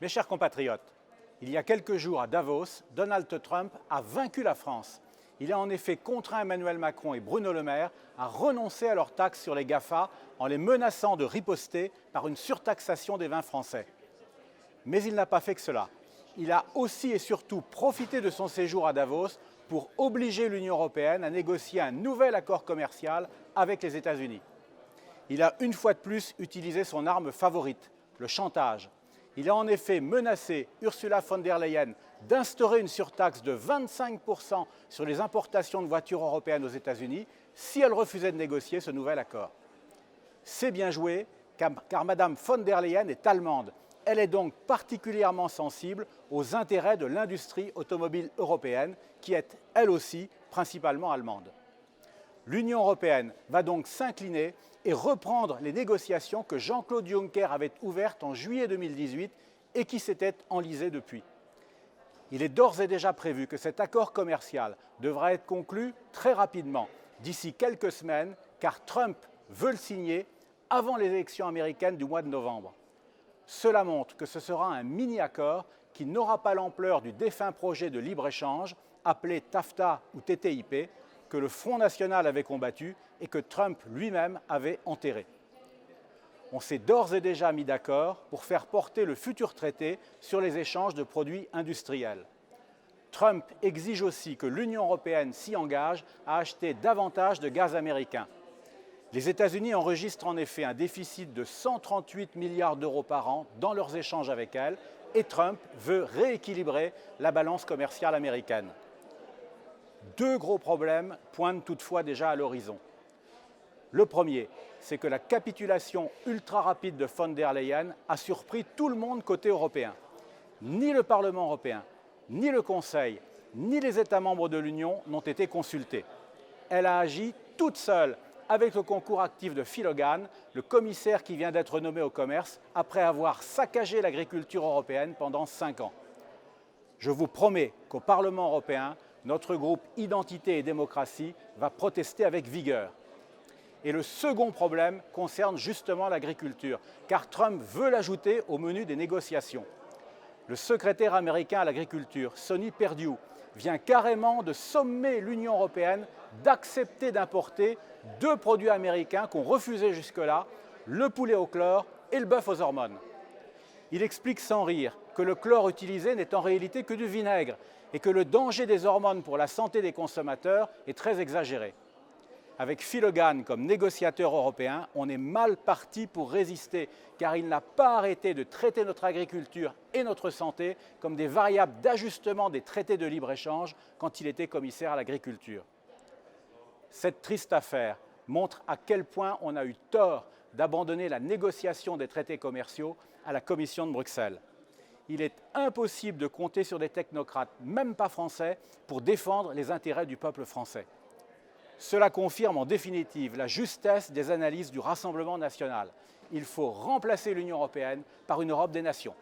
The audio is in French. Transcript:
Mes chers compatriotes, il y a quelques jours à Davos, Donald Trump a vaincu la France. Il a en effet contraint Emmanuel Macron et Bruno Le Maire à renoncer à leurs taxes sur les GAFA en les menaçant de riposter par une surtaxation des vins français. Mais il n'a pas fait que cela. Il a aussi et surtout profité de son séjour à Davos pour obliger l'Union européenne à négocier un nouvel accord commercial avec les États-Unis. Il a une fois de plus utilisé son arme favorite, le chantage. Il a en effet menacé Ursula von der Leyen d'instaurer une surtaxe de 25% sur les importations de voitures européennes aux États-Unis si elle refusait de négocier ce nouvel accord. C'est bien joué, car Mme von der Leyen est allemande. Elle est donc particulièrement sensible aux intérêts de l'industrie automobile européenne, qui est, elle aussi, principalement allemande. L'Union européenne va donc s'incliner et reprendre les négociations que Jean-Claude Juncker avait ouvertes en juillet 2018 et qui s'étaient enlisées depuis. Il est d'ores et déjà prévu que cet accord commercial devra être conclu très rapidement, d'ici quelques semaines, car Trump veut le signer avant les élections américaines du mois de novembre. Cela montre que ce sera un mini-accord qui n'aura pas l'ampleur du défunt projet de libre-échange appelé TAFTA ou TTIP, que le Front National avait combattu et que Trump lui-même avait enterré. On s'est d'ores et déjà mis d'accord pour faire porter le futur traité sur les échanges de produits industriels. Trump exige aussi que l'Union européenne s'y engage à acheter davantage de gaz américain. Les États-Unis enregistrent en effet un déficit de 138 milliards d'euros par an dans leurs échanges avec elle et Trump veut rééquilibrer la balance commerciale américaine. Deux gros problèmes pointent toutefois déjà à l'horizon. Le premier, c'est que la capitulation ultra rapide de von der Leyen a surpris tout le monde côté européen. Ni le Parlement européen, ni le Conseil, ni les États membres de l'Union n'ont été consultés. Elle a agi toute seule, avec le concours actif de Phil Hogan, le commissaire qui vient d'être nommé au commerce, après avoir saccagé l'agriculture européenne pendant 5 ans. Je vous promets qu'au Parlement européen, notre groupe Identité et démocratie va protester avec vigueur. Et le second problème concerne justement l'agriculture, car Trump veut l'ajouter au menu des négociations. Le secrétaire américain à l'agriculture, Sonny Perdue, vient carrément de sommer l'Union européenne d'accepter d'importer 2 produits américains qu'on refusait jusque-là, le poulet au chlore et le bœuf aux hormones. Il explique sans rire que le chlore utilisé n'est en réalité que du vinaigre et que le danger des hormones pour la santé des consommateurs est très exagéré. Avec Phil Hogan comme négociateur européen, on est mal parti pour résister, car il n'a pas arrêté de traiter notre agriculture et notre santé comme des variables d'ajustement des traités de libre-échange quand il était commissaire à l'agriculture. Cette triste affaire montre à quel point on a eu tort d'abandonner la négociation des traités commerciaux à la Commission de Bruxelles. Il est impossible de compter sur des technocrates, même pas français, pour défendre les intérêts du peuple français. Cela confirme en définitive la justesse des analyses du Rassemblement national. Il faut remplacer l'Union européenne par une Europe des nations.